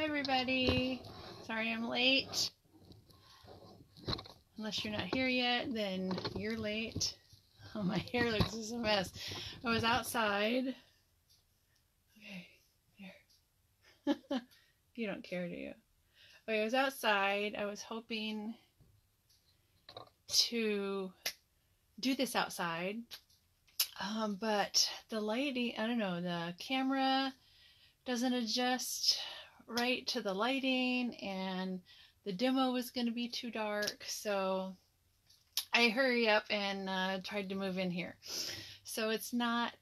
everybody. Sorry I'm late. Unless you're not here yet, then you're late. Oh, my hair looks just a mess. I was outside. Okay, there. You don't care, do you? Okay, I was outside. I was hoping to do this outside. But the lighting, I don't know, the camera doesn't adjust right to the lighting, and the demo was going to be too dark, so I hurry up and tried to move in here. So it's not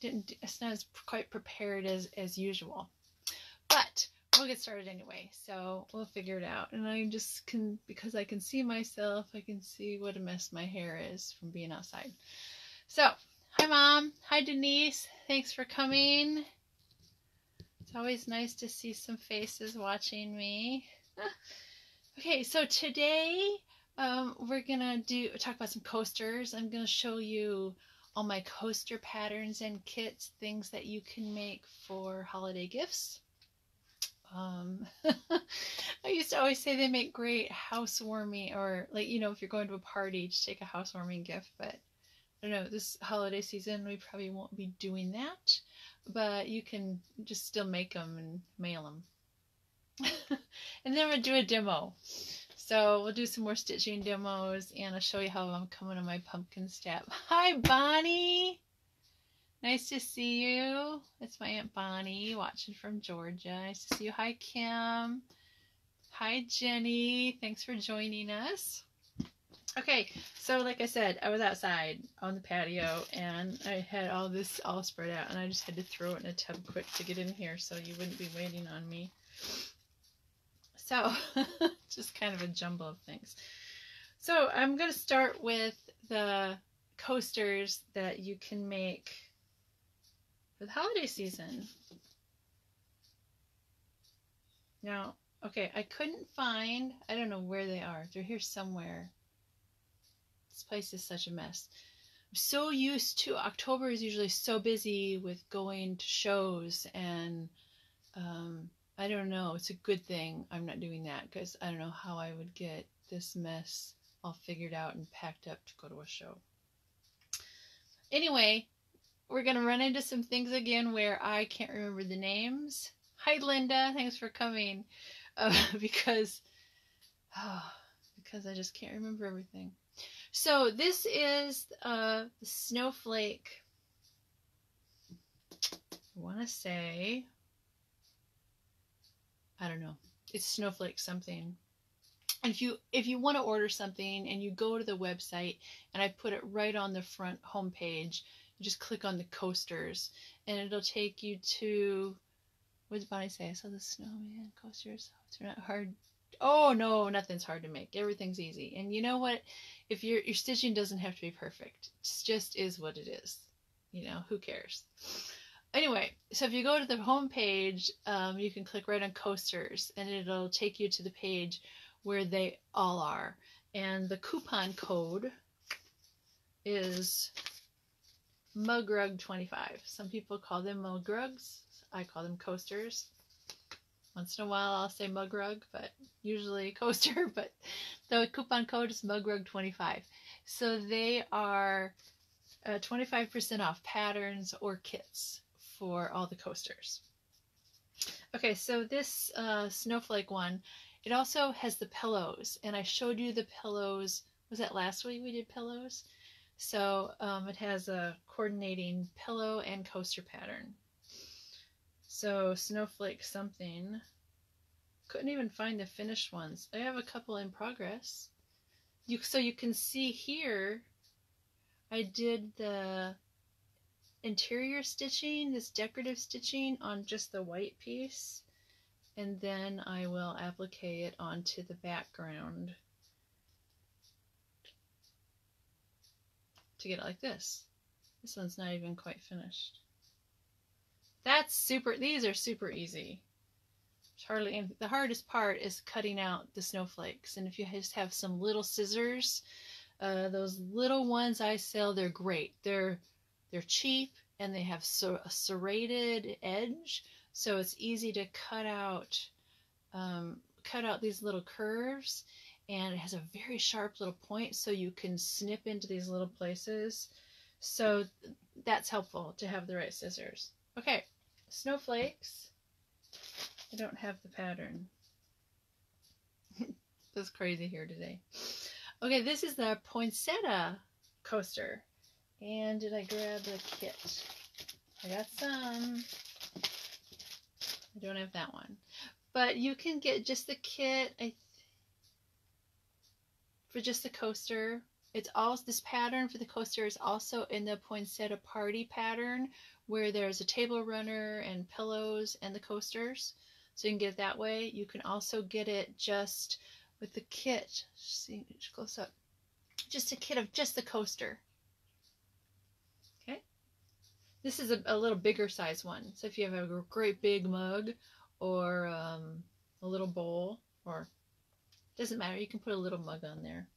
it's not as quite prepared as usual, but we'll get started anyway. So we'll figure it out, and I just can, because I can see myself, I can see what a mess my hair is from being outside. So hi Mom, hi Denise, thanks for coming. It's always nice to see some faces watching me. Okay, so today we're gonna talk about some coasters. I'm gonna show you all my coaster patterns and kits, things that you can make for holiday gifts. I used to always say they make great housewarming, or like, you know, if you're going to a party, just take a housewarming gift. But I don't know, this holiday season we probably won't be doing that, but you can just still make them and mail them. And then we'll do a demo. So we'll do some more stitching demos, and I'll show you how I'm coming on my pumpkin step. Hi Bonnie! Nice to see you. It's my Aunt Bonnie watching from Georgia. Nice to see you. Hi Kim. Hi Jenny. Thanks for joining us. Okay, so like I said, I was outside on the patio, and I had all this all spread out, and I just had to throw it in a tub quick to get in here so you wouldn't be waiting on me. So, just kind of a jumble of things. So I'm going to start with the coasters that you can make for the holiday season. Now, okay, I couldn't find, I don't know where they are. They're here somewhere. This place is such a mess. I'm so used to, October is usually so busy with going to shows, and I don't know, it's a good thing I'm not doing that, because I don't know how I would get this mess all figured out and packed up to go to a show. Anyway, we're going to run into some things again where I can't remember the names. Hi Linda, thanks for coming. Because I just can't remember everything. So this is the snowflake, I want to say, I don't know, it's snowflake something. And if you want to order something and you go to the website, and I put it right on the front homepage, you just click on the coasters and it'll take you to, what did Bonnie say? I saw the snowman coasters. It's not hard. Oh no, nothing's hard to make. Everything's easy. And you know what? If your stitching doesn't have to be perfect, it just is what it is. You know, who cares? Anyway, so if you go to the home page, you can click right on coasters, and it'll take you to the page where they all are. And the coupon code is mugrug25. Some people call them mugrugs. I call them coasters. Once in a while I'll say mugrug, but usually coaster, but the coupon code is mugrug25. So they are 25% off patterns or kits for all the coasters. Okay, so this snowflake one, it also has the pillows, and I showed you the pillows, was that last week we did pillows? So it has a coordinating pillow and coaster pattern. So snowflake something. Couldn't even find the finished ones. I have a couple in progress. So you can see here, I did the interior stitching, this decorative stitching on just the white piece, and then I will applique it onto the background to get it like this. This one's not even quite finished. That's super, these are super easy. It's hardly anything. The hardest part is cutting out the snowflakes, and if you just have some little scissors, those little ones I sell, they're great. They're cheap, and they have a serrated edge, So it's easy to cut out these little curves, and it has a very sharp little point, so you can snip into these little places. So that's helpful to have the right scissors. Okay, snowflakes. I don't have the pattern. That's crazy here today. Okay, this is the poinsettia coaster. And did I grab the kit? I got some. I don't have that one. But you can get just the kit for just the coaster. It's all this pattern for the coaster is also in the poinsettia party pattern, where there's a table runner and pillows and the coasters. So you can get it that way. You can also get it just with the kit. See, close up. Just a kit of just the coaster. Okay. This is a little bigger size one. So if you have a great big mug or a little bowl, or doesn't matter, you can put a little mug on there.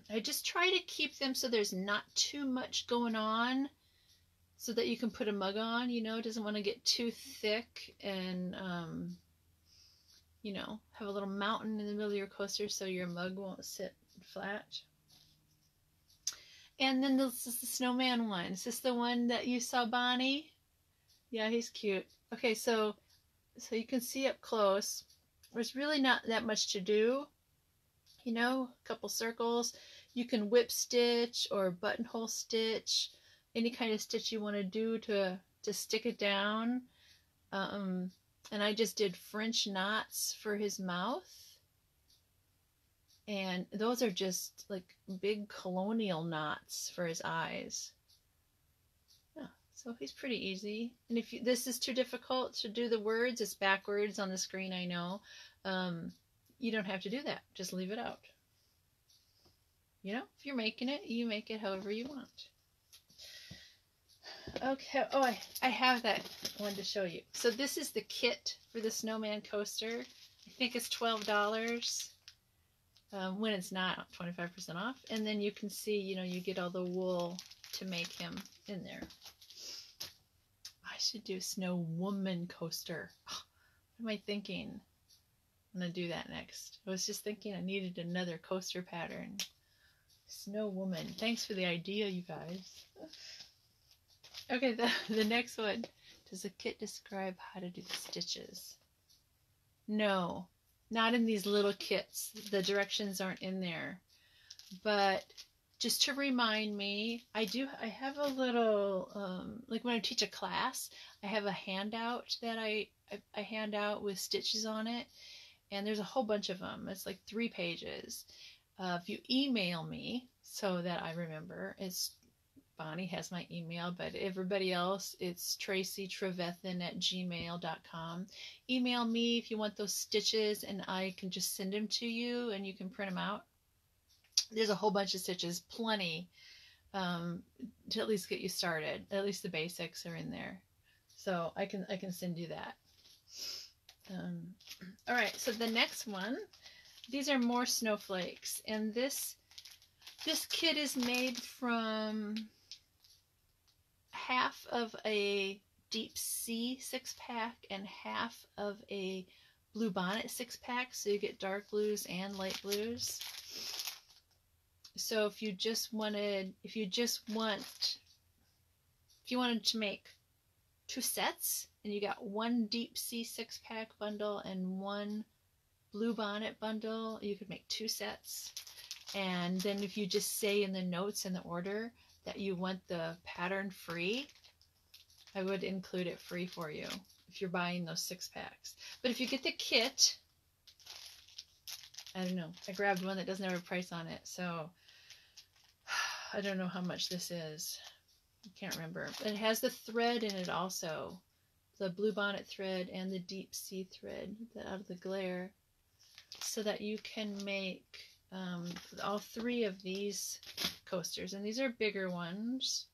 I just try to keep them so there's not too much going on, so that you can put a mug on. You know, it doesn't want to get too thick and you know, have a little mountain in the middle of your coaster so your mug won't sit flat. And then this is the snowman one. Is this the one that you saw, Bonnie? Yeah, he's cute. Okay, so you can see up close. There's really not that much to do. You know, a couple circles. You can whip stitch or buttonhole stitch, any kind of stitch you want to do to stick it down. And I just did French knots for his mouth. And those are just like big colonial knots for his eyes. Yeah, so he's pretty easy. And if this is too difficult to do the words, it's backwards on the screen, I know. You don't have to do that. Just leave it out. You know, if you're making it, you make it however you want. Okay, oh, I have that one to show you. So this is the kit for the snowman coaster. I think it's $12 when it's not 25% off. And then you can see, you know, you get all the wool to make him in there. I should do a snow woman coaster. Oh, what am I thinking? I'm going to do that next. I was just thinking I needed another coaster pattern. Snow woman. Thanks for the idea, you guys. Okay, the next one. Does the kit describe how to do the stitches? No, not in these little kits. The directions aren't in there. But just to remind me, I have a little, like when I teach a class, I have a handout that I hand out with stitches on it. And there's a whole bunch of them. It's like 3 pages. If you email me so that I remember, it's Bonnie has my email, but everybody else, it's tracytrevethan@gmail.com. Email me if you want those stitches, and I can just send them to you, and you can print them out. There's a whole bunch of stitches, plenty, to at least get you started. At least the basics are in there, so I can send you that. All right, so the next one, these are more snowflakes, and this kit is made from half of a deep sea 6-pack and half of a blue bonnet 6-pack, so you get dark blues and light blues. So if you wanted to make 2 sets, and you got 1 deep sea 6-pack bundle and 1 blue bonnet bundle, you could make 2 sets. And then if you just say in the notes in the order that you want the pattern free, I would include it free for you if you're buying those 6-packs. But if you get the kit, I don't know, I grabbed one that doesn't have a price on it, so I don't know how much this is. I can't remember. But it has the thread in it also, the blue bonnet thread and the deep sea thread out of the glare, so that you can make all 3 of these coasters, and these are bigger ones.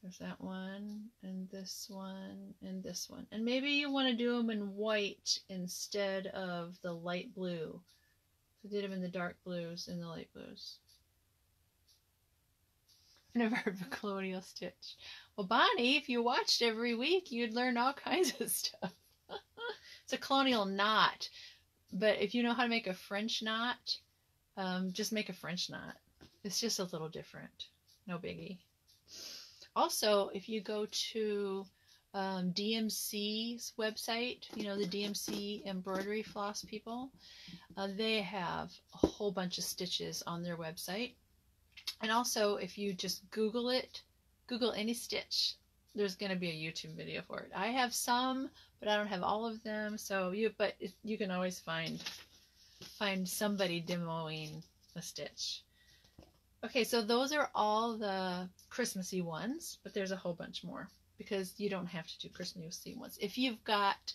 There's that one, and this one, and this one. And maybe you want to do them in white instead of the light blue. So I did them in the dark blues and the light blues. never heard of a colonial stitch. Well, Bonnie, if you watched every week, you'd learn all kinds of stuff. It's a colonial knot, but if you know how to make a French knot, just make a French knot. It's just a little different. No biggie. Also, if you go to DMC's website, you know, the DMC embroidery floss people, they have a whole bunch of stitches on their website. And also, if you just Google it, Google any stitch, there's going to be a YouTube video for it. I have some, but I don't have all of them. So you can always find somebody demoing a stitch. Okay, so those are all the Christmassy ones, but there's a whole bunch more because you don't have to do Christmassy ones. If you've got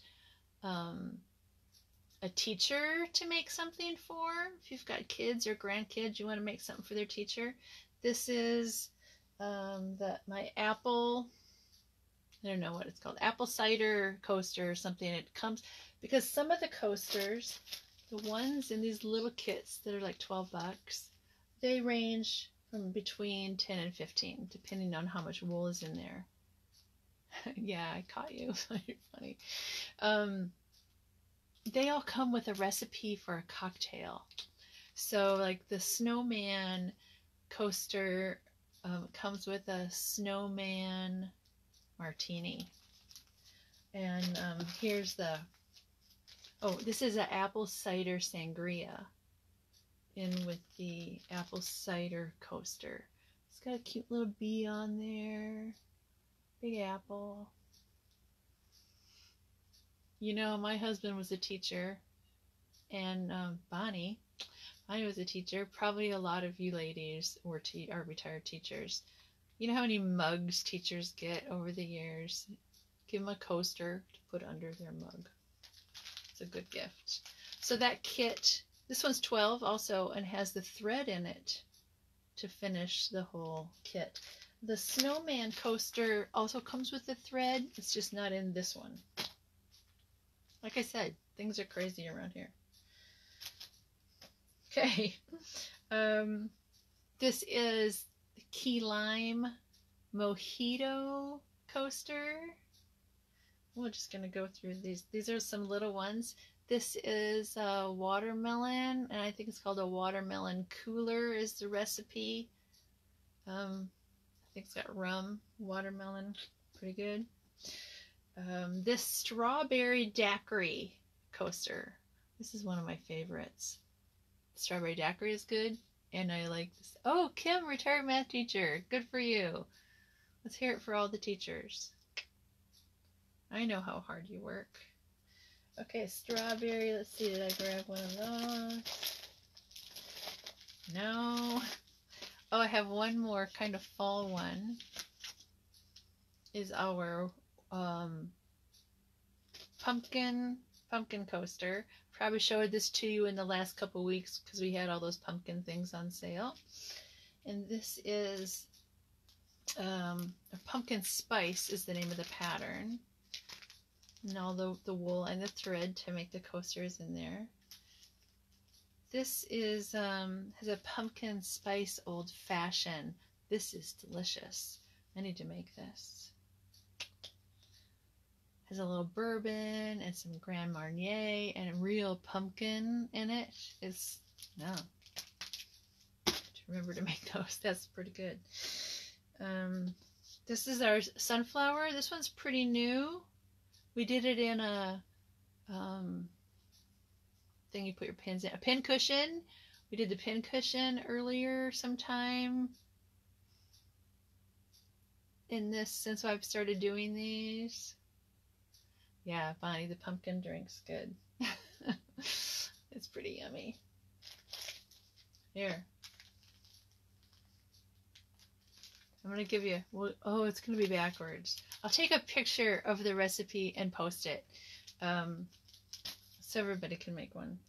a teacher to make something for, if you've got kids or grandkids, you want to make something for their teacher. This is my apple, I don't know what it's called, apple cider coaster or something. It comes because some of the coasters, the ones in these little kits that are like $12, they range from between 10 and 15, depending on how much wool is in there. Yeah, I caught you. You're funny. They all come with a recipe for a cocktail. So like the snowman coaster comes with a snowman martini. And here's this is an apple cider sangria in with the apple cider coaster. It's got a cute little bee on there. Big apple. You know, my husband was a teacher, and Bonnie was a teacher. Probably a lot of you ladies are retired teachers. You know how many mugs teachers get over the years? Give them a coaster to put under their mug. It's a good gift. So that kit, this one's 12 also, and has the thread in it to finish the whole kit. The snowman coaster also comes with the thread. It's just not in this one. Like I said, things are crazy around here. Okay. This is the key lime mojito coaster. We're just going to go through these. These are some little ones. This is a watermelon, and I think it's called a watermelon cooler is the recipe. I think it's got rum, watermelon, pretty good. This strawberry daiquiri coaster. This is one of my favorites. Strawberry daiquiri is good, and I like this. Oh, Kim, retired math teacher. Good for you. Let's hear it for all the teachers. I know how hard you work. Okay, strawberry. Let's see, did I grab one of those? No. Oh, I have one more kind of fall one. Is our pumpkin coaster. Probably showed this to you in the last couple weeks because we had all those pumpkin things on sale. And this is a pumpkin spice is the name of the pattern. And all the wool and the thread to make the coasters in there. This is has a pumpkin spice old fashioned. This is delicious. I need to make this. Has a little bourbon and some Grand Marnier and a real pumpkin in it. It's to remember to make those. That's pretty good. This is our sunflower. This one's pretty new. We did it in a thing you put your pins in. A pin cushion. We did the pin cushion earlier sometime in this since I've started doing these. Yeah, Bonnie, the pumpkin drink's good. It's pretty yummy. Here. I'm going to give you, oh, it's going to be backwards. I'll take a picture of the recipe and post it. So everybody can make one.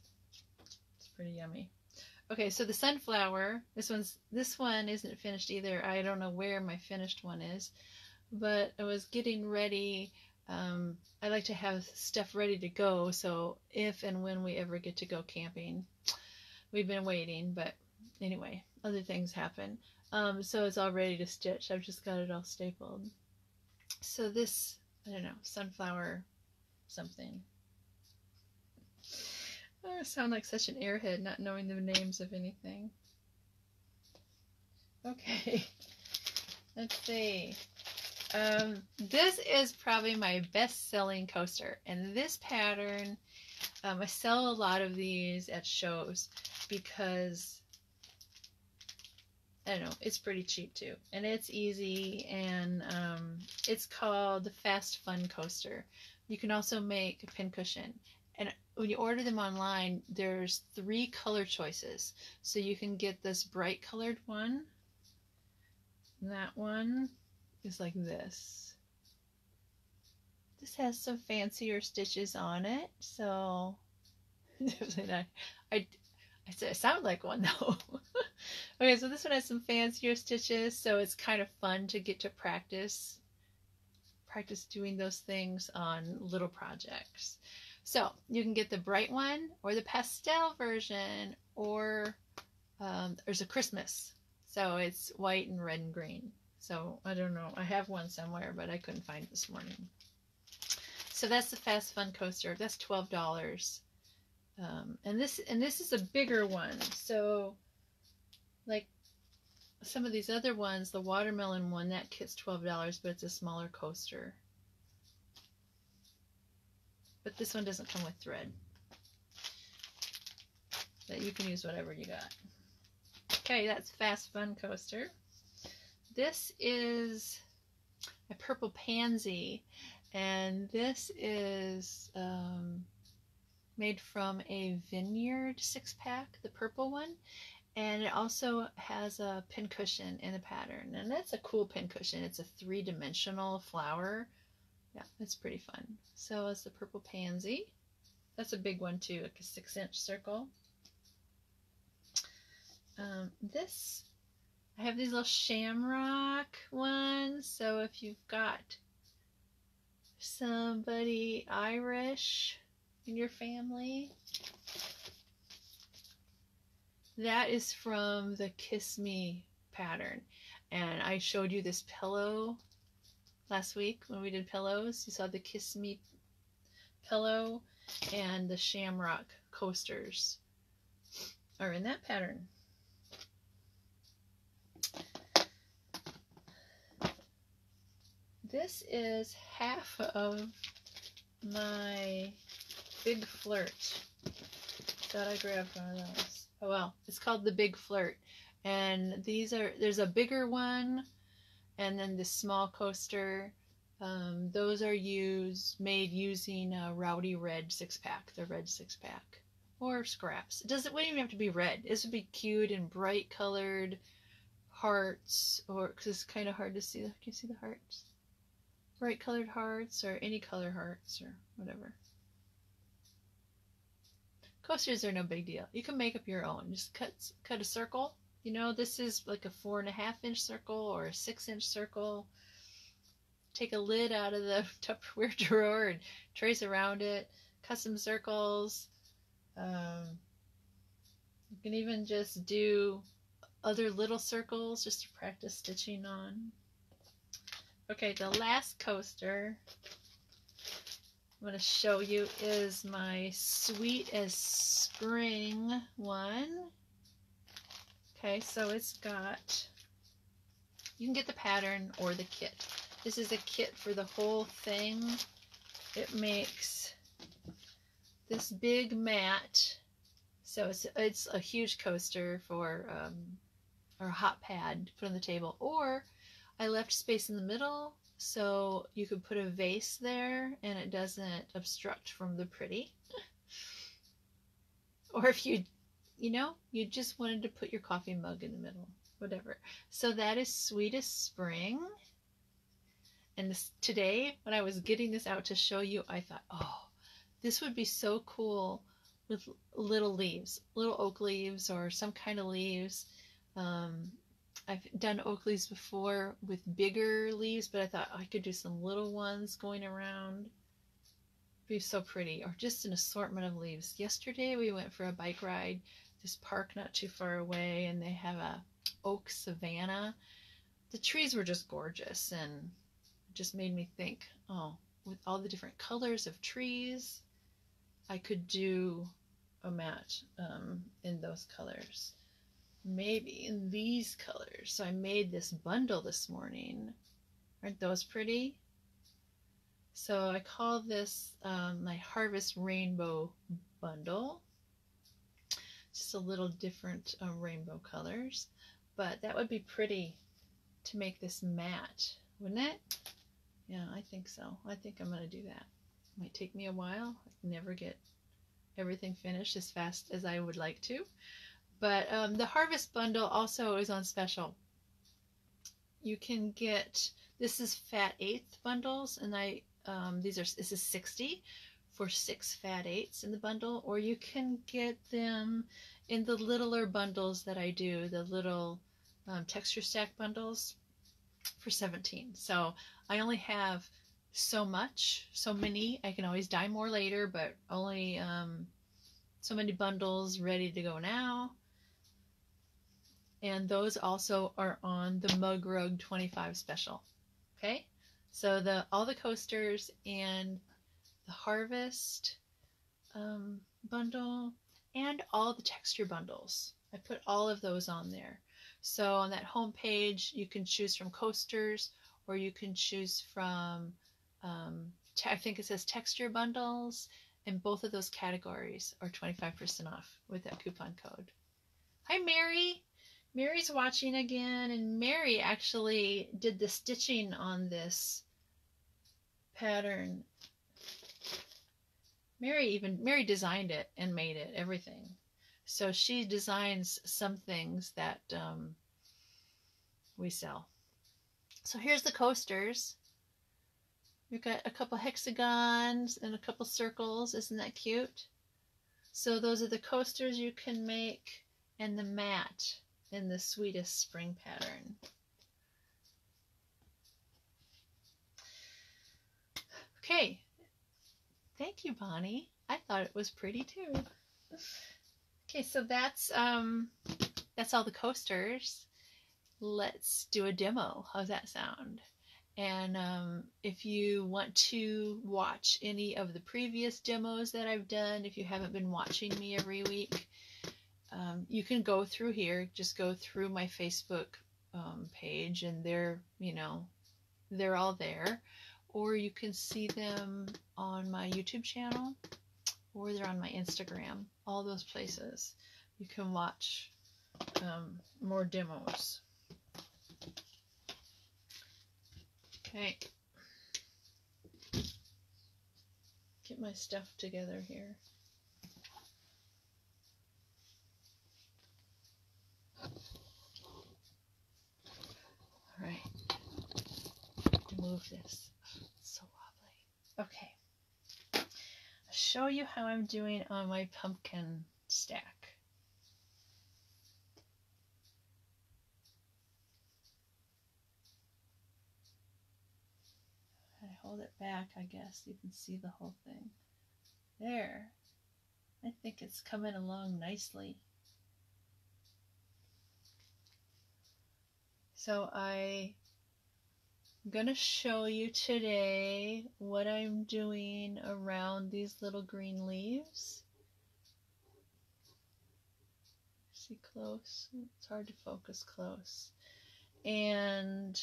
It's pretty yummy. Okay, so the sunflower, this one isn't finished either. I don't know where my finished one is, but I was getting ready. I like to have stuff ready to go, so if and when we ever get to go camping, we've been waiting, but Anyway, other things happen. So it's all ready to stitch. I've just got it all stapled. So this, I don't know, sunflower something. Oh, I sound like such an airhead not knowing the names of anything. Okay, let's see. This is probably my best-selling coaster, and this pattern, I sell a lot of these at shows because, I don't know, it's pretty cheap too, and it's easy, and it's called the Fast Fun Coaster. You can also make a pincushion, and when you order them online, there's 3 color choices. So you can get this bright colored one, and that one is like this. This has some fancier stitches on it, so I said I sound like one though. Okay, so this one has some fancier stitches, so it's kind of fun to get to practice doing those things on little projects. So you can get the bright one or the pastel version, or there's a Christmas, so it's white and red and green. So I don't know, I have one somewhere, but I couldn't find it this morning. So that's the Fast Fun Coaster. That's $12. And this is a bigger one. So like some of these other ones, the watermelon one, that kit's $12, but it's a smaller coaster. But this one doesn't come with thread. But you can use whatever you got. Okay, that's Fast Fun Coaster. This is a purple pansy, and this is made from a Vineyard 6-pack, the purple one, and it also has a pincushion in the pattern, and that's a cool pincushion. It's a 3-dimensional flower. Yeah, it's pretty fun. So it's the purple pansy. That's a big one too, like a 6-inch circle. I have these little shamrock ones, so if you've got somebody Irish in your family, that is from the Kiss Me pattern. And I showed you this pillow last week when we did pillows. You saw the Kiss Me pillow, and the shamrock coasters are in that pattern. This is half of my Big Flirt. Thought I grabbed one of those. Oh well, it's called the Big Flirt. And there's a bigger one, and then the small coaster. Those are made using a Rowdy Red 6-pack, the red 6-pack. Or scraps. It wouldn't even have to be red. This would be cute and bright colored hearts, or because it's kind of hard to see. Can you see the hearts? Bright colored hearts, or any color hearts, or whatever. Coasters are no big deal. You can make up your own. Just cut a circle. You know, this is like a 4.5-inch circle or a 6-inch circle. Take a lid out of the Tupperware drawer and trace around it. Cut some circles. You can even just do other little circles just to practice stitching on. Okay, the last coaster I'm going to show you is my Sweet as Spring one. Okay, so it's got, you can get the pattern or the kit. This is a kit for the whole thing. It makes this big mat. So it's a huge coaster for or a hot pad to put on the table. Or I left space in the middle so you could put a vase there and it doesn't obstruct from the pretty. Or if you just wanted to put your coffee mug in the middle, whatever. So that is Sweet as Spring. And today, when I was getting this out to show you, I thought, oh, this would be so cool with little leaves, little oak leaves or some kind of leaves. I've done oak leaves before with bigger leaves, but I thought I could do some little ones going around. It'd be so pretty. Or just an assortment of leaves. Yesterday we went for a bike ride this park not too far away, and they have a oak savanna. The trees were just gorgeous, and just made me think, oh, with all the different colors of trees, I could do a mat in those colors. Maybe in these colors. So I made this bundle this morning. Aren't those pretty? So I call this my Harvest Rainbow Bundle. Just a little different rainbow colors. But that would be pretty to make this mat, wouldn't it? Yeah, I think so. I think I'm going to do that. Might take me a while. I can never get everything finished as fast as I would like to. But the Harvest Bundle also is on special. You can get, this is fat eighth bundles, and this is $60 for 6 fat eighths in the bundle, or you can get them in the littler bundles that I do, the little texture stack bundles for $17. So I only have so many. I can always dye more later, but only so many bundles ready to go now. And those also are on the Mug Rug 25 special. Okay, so all the coasters and the Harvest bundle and all the texture bundles. I put all of those on there. So on that home page, you can choose from coasters, or you can choose from, I think it says texture bundles, and both of those categories are 25% off with that coupon code. Hi, Mary. Mary's watching again, and Mary actually did the stitching on this pattern. Mary designed it and made it, everything. So she designs some things that we sell. So here's the coasters. We've got a couple hexagons and a couple circles. Isn't that cute? So those are the coasters you can make, and the mat in the Sweetest Spring pattern. Okay. Thank you, Bonnie. I thought it was pretty too. Okay, so that's all the coasters. Let's do a demo. How's that sound? And if you want to watch any of the previous demos that I've done, if you haven't been watching me every week, you can go through here. Just go through my Facebook page, and they're all there. Or you can see them on my YouTube channel, or they're on my Instagram. All those places you can watch more demos. Okay, get my stuff together here. All right, move this. It's so wobbly. Okay, I'll show you how I'm doing on my pumpkin stack. I hold it back, I guess you can see the whole thing. There. I think it's coming along nicely. So I'm going to show you today what I'm doing around these little green leaves. See close? It's hard to focus close. And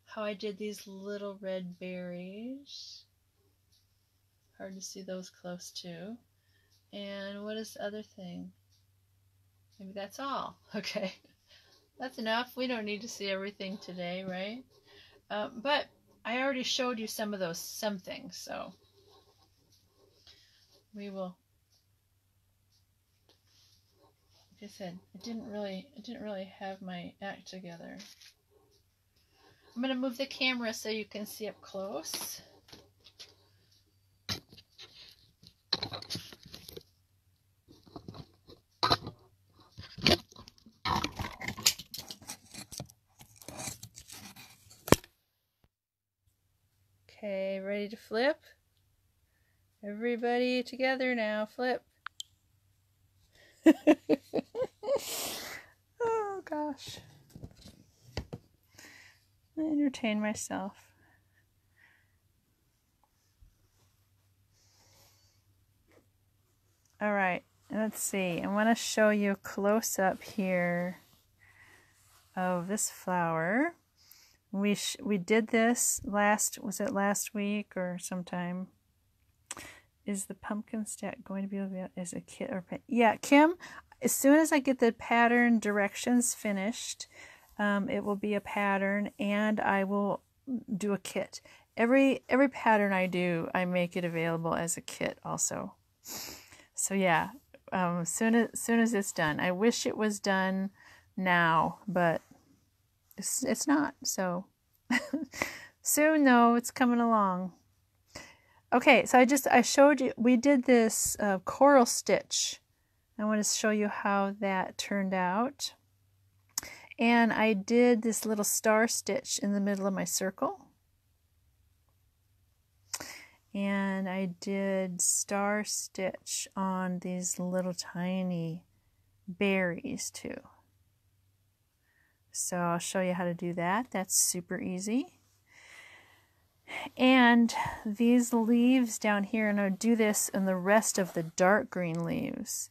how I did these little red berries. Hard to see those close too. And what is the other thing? Maybe that's all. Okay. That's enough. We don't need to see everything today, right? But I already showed you some things, so we will. Like I said, I didn't really have my act together. I'm going to move the camera so you can see up close. Okay, ready to flip? Everybody together now, flip. Oh gosh. I entertain myself. All right, let's see. I want to show you a close-up here of this flower. We did this was it last week or sometime? Is the pumpkin stack going to be available as a kit or yeah, Kim, as soon as I get the pattern directions finished, it will be a pattern, and I will do a kit. Every pattern I do, I make it available as a kit also. So yeah, soon as it's done. I wish it was done now, but it's not. So soon though, it's coming along. Okay, so I showed you, we did this coral stitch. I want to show you how that turned out. And I did this little star stitch in the middle of my circle. And I did star stitch on these little tiny berries too. So I'll show you how to do that. That's super easy. And these leaves down here, and I'll do this in the rest of the dark green leaves.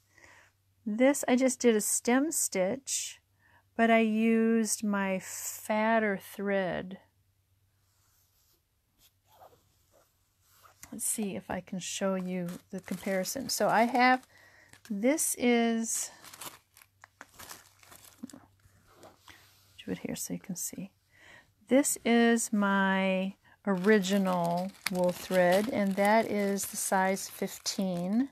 This, I just did a stem stitch, but I used my fatter thread. Let's see if I can show you the comparison. So I have, this is, do it here so you can see. This is my original wool thread, and that is the size 15.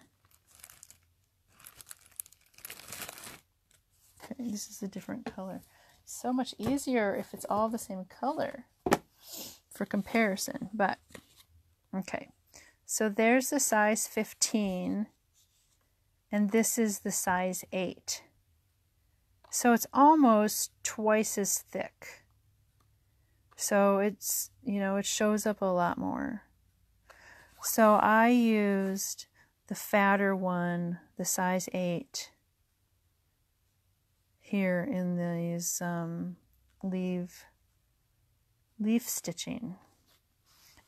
Okay, this is a different color. So much easier if it's all the same color for comparison, but okay. So there's the size 15, and this is the size 8. So it's almost twice as thick. So it's, you know, it shows up a lot more. So I used the fatter one, the size 8, here in these leaf stitching.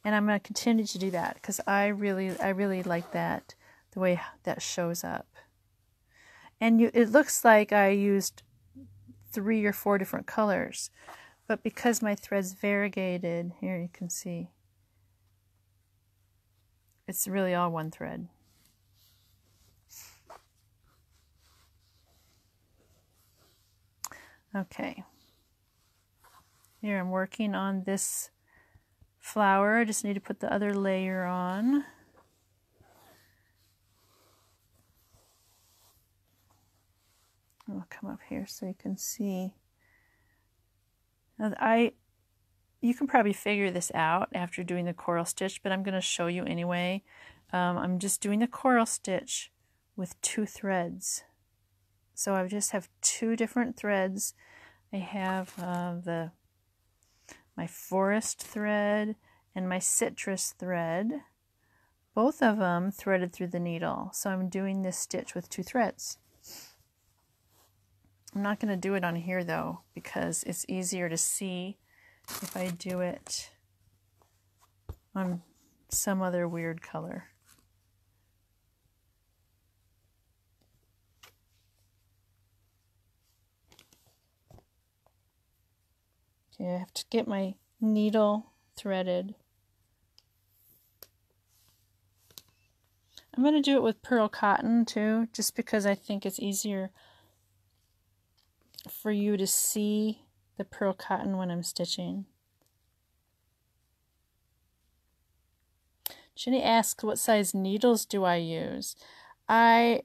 And I'm going to continue to do that because I really like that, the way that shows up. And it looks like I used 3 or 4 different colors, but because my thread's variegated, here you can see, it's really all one thread. Okay, here I'm working on this flower. I just need to put the other layer on. I'll come up here so you can see. Now you can probably figure this out after doing the coral stitch, but I'm going to show you anyway. I'm just doing the coral stitch with 2 threads. So I just have 2 different threads. I have my forest thread and my citrus thread, both of them threaded through the needle. So I'm doing this stitch with 2 threads. I'm not going to do it on here though, because it's easier to see if I do it on some other weird color. Okay, I have to get my needle threaded. I'm going to do it with pearl cotton too, just because I think it's easier for you to see the pearl cotton when I'm stitching. Jenny asks, what size needles do I use? I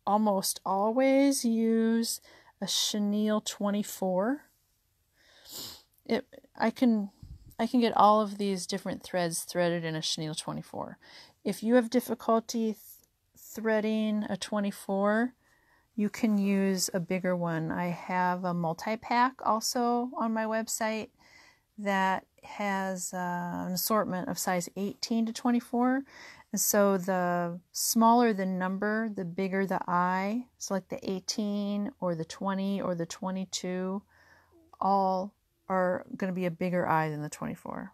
almost always use a chenille 24. I can get all of these different threads threaded in a chenille 24. If you have difficulty threading a 24, you can use a bigger one. I have a multi-pack also on my website that has an assortment of size 18 to 24. So the smaller the number, the bigger the I. So like the 18 or the 20 or the 22, all are going to be a bigger I than the 24.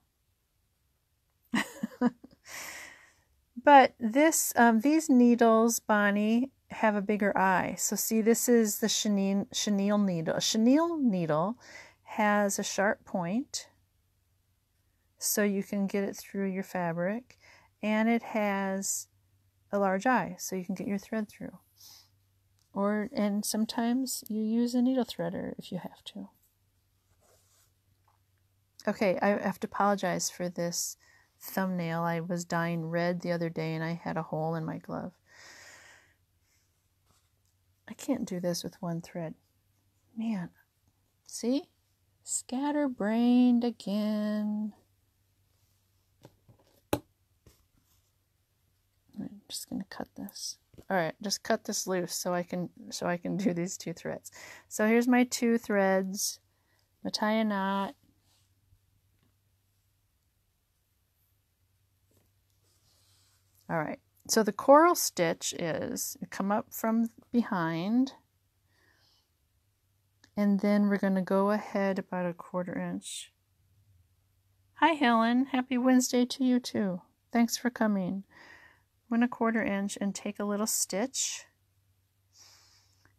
But these needles, Bonnie, have a bigger I. So see, this is the chenille needle. A chenille needle has a sharp point, so you can get it through your fabric, and it has a large eye, so you can get your thread through. And sometimes you use a needle threader if you have to. Okay, I have to apologize for this thumbnail. I was dyeing red the other day and I had a hole in my glove. I can't do this with one thread. Man, see? Scatterbrained again. I'm just going to cut this. All right, just cut this loose so I can do these 2 threads. So here's my 2 threads. I'm going to tie a knot. All right, so the coral stitch is you come up from behind, and then we're going to go ahead about a 1/4 inch. Hi Helen, happy Wednesday to you too. Thanks for coming. 1/4 inch and take a little stitch.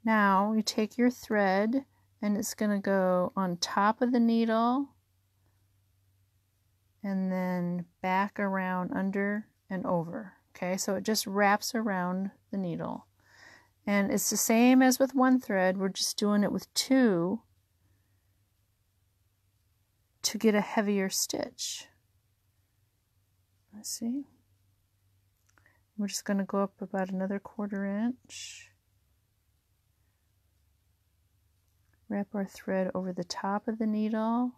Now you take your thread and it's going to go on top of the needle and then back around under and over. Okay, so it just wraps around the needle. And it's the same as with 1 thread. We're just doing it with 2 to get a heavier stitch. Let's see. We're just going to go up about another 1/4 inch. Wrap our thread over the top of the needle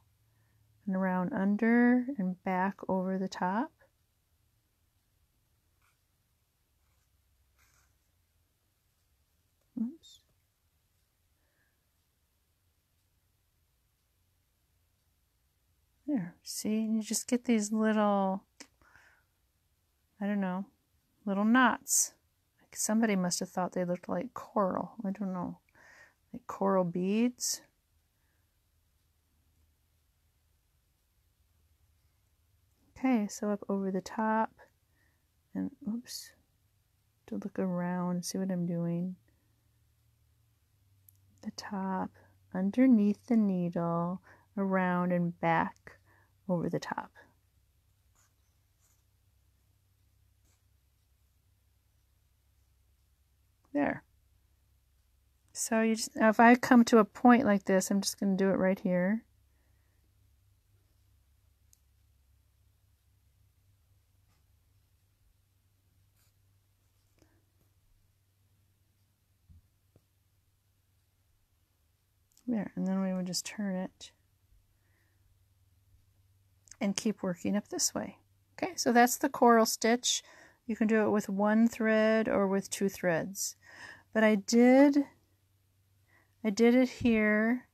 and around under and back over the top. Oops. There, see, and you just get these little, I don't know, little knots. Like somebody must have thought they looked like coral. I don't know, like coral beads. Okay, so up over the top, and oops, to look around, see what I'm doing. The top, underneath the needle, around and back over the top. There. So you just, now if I come to a point like this, I'm just going to do it right here. There, and then we would just turn it and keep working up this way. Okay, so that's the coral stitch. You can do it with 1 thread or with 2 threads. But I did it here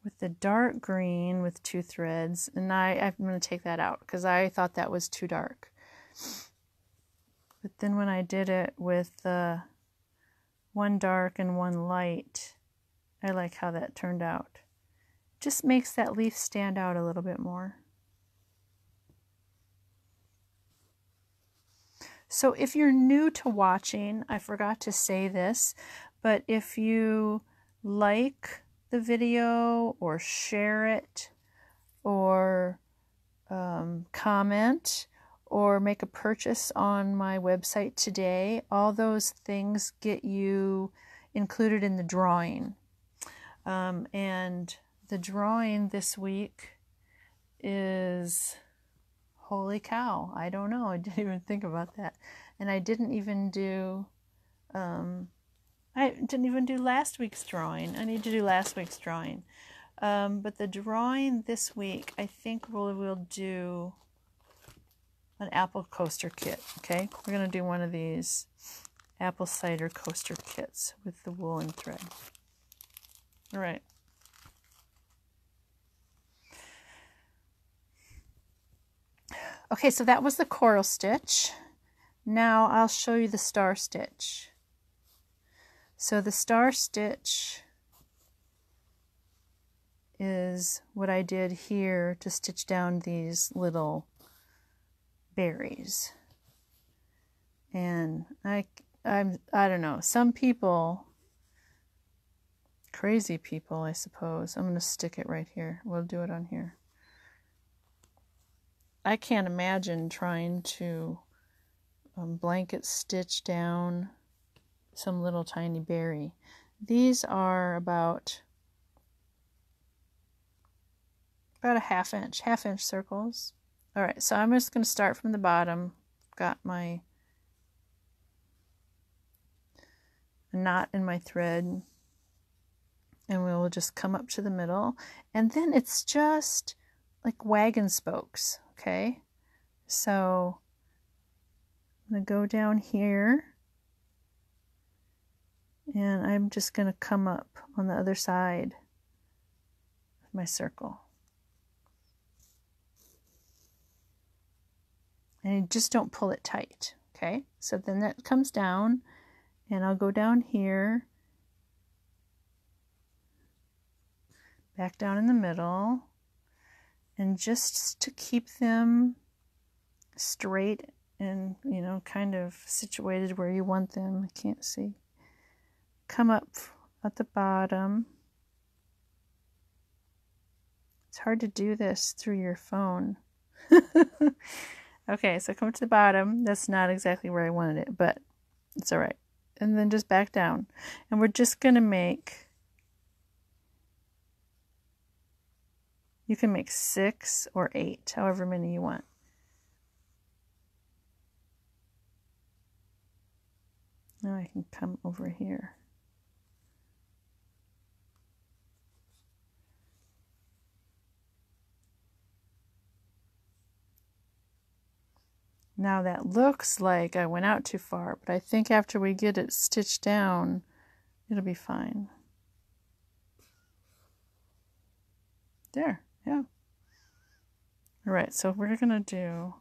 with the dark green with 2 threads, and I'm going to take that out because I thought that was too dark. But then when I did it with the 1 dark and 1 light, I like how that turned out. Just makes that leaf stand out a little bit more. So if you're new to watching, I forgot to say this, but if you like the video or share it or comment or make a purchase on my website today, all those things get you included in the drawing. And the drawing this week is, holy cow, I don't know, I didn't even think about that. And I didn't even do last week's drawing. I need to do last week's drawing. But the drawing this week, I think we'll do an apple coaster kit. Okay, we're going to do one of these apple cider coaster kits with the woolen thread. All right. Okay, so that was the coral stitch. Now I'll show you the star stitch. So the star stitch is what I did here to stitch down these little berries. And I don't know, some people, crazy people, I suppose. I'm going to stick it right here. We'll do it on here. I can't imagine trying to blanket stitch down some little tiny berry. These are about a half inch circles. All right, so I'm just going to start from the bottom. Got my knot in my thread, and we'll just come up to the middle, and then it's just like wagon spokes. Okay, so I'm going to go down here, and I'm just going to come up on the other side of my circle. And you just don't pull it tight. Okay, so then that comes down, and I'll go down here, back down in the middle, and just to keep them straight and, you know, kind of situated where you want them. I can't see. Come up at the bottom. It's hard to do this through your phone. Okay, so come to the bottom. That's not exactly where I wanted it, but it's all right. And then just back down. And we're just going to make, you can make 6 or 8, however many you want. Now I can come over here. Now that looks like I went out too far, but I think after we get it stitched down, it'll be fine. There, yeah. All right, so we're gonna do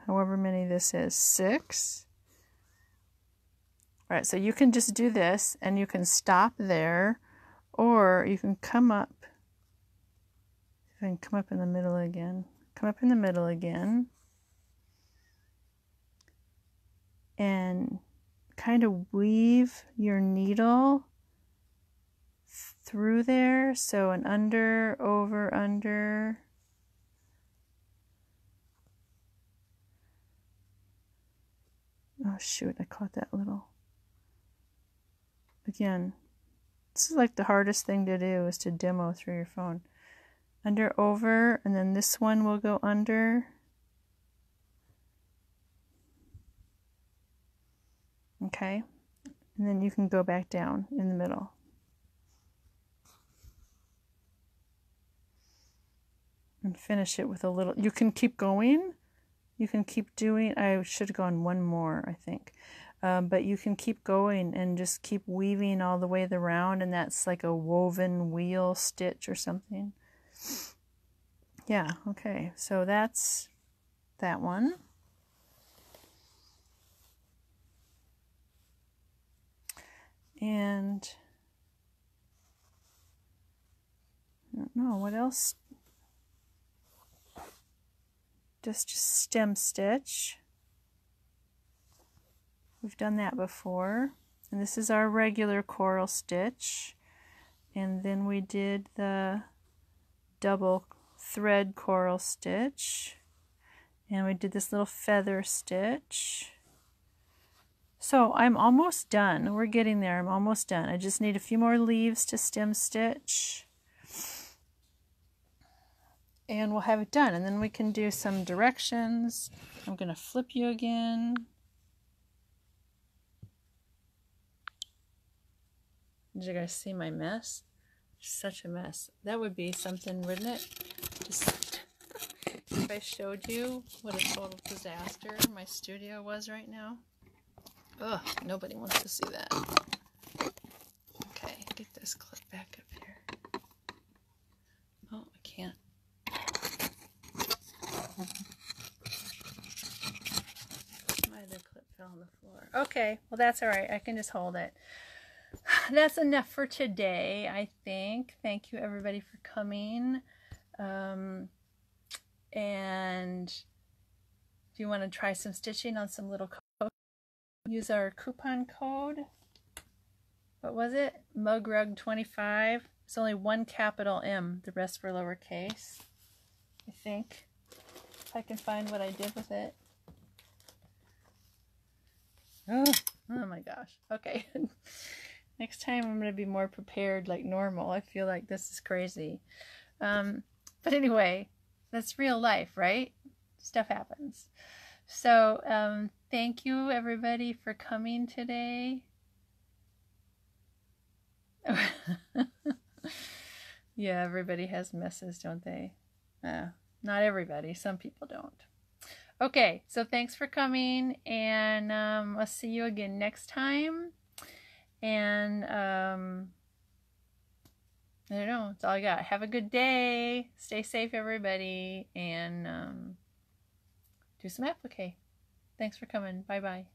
however many this is, 6. All right, so you can just do this and you can stop there, or you can come up. You can come up in the middle again. Come up in the middle again and kind of weave your needle through there. So an under, over, under. Oh shoot, I caught that little. Again, this is like the hardest thing to do, is to demo through your phone. Under, over, and then this one will go under. Okay, and then you can go back down in the middle. And finish it with a little, you can keep going. You can keep doing, I should have gone one more, I think. But you can keep going and just keep weaving all the way around, and that's like a woven wheel stitch or something. Yeah, okay, so that's that one. And I don't know, what else? Just stem stitch. We've done that before. And this is our regular coral stitch. And then we did the double thread coral stitch, and we did this little feather stitch. So I'm almost done. We're getting there. I'm almost done. I just need a few more leaves to stem stitch, and we'll have it done. And then we can do some directions. I'm going to flip you again. Did you guys see my mess? Such a mess. That would be something, wouldn't it? Just if I showed you what a total disaster my studio was right now. Ugh, nobody wants to see that. Okay, get this clip back up here. Oh, I can't. Okay, well that's all right. I can just hold it. That's enough for today, I think. Thank you everybody for coming. And if you want to try some stitching on some little coats, use our coupon code. What was it? MugRug25. It's only one capital M. The rest were lowercase, I think. If I can find what I did with it. Oh my gosh. Okay. Next time I'm going to be more prepared like normal. I feel like this is crazy. But anyway, that's real life, right? Stuff happens. So thank you everybody for coming today. Yeah, everybody has messes, don't they? Not everybody. Some people don't. Okay, so thanks for coming, and I'll see you again next time. And I don't know, that's all I got. Have a good day. Stay safe, everybody, and do some applique. Thanks for coming. Bye-bye.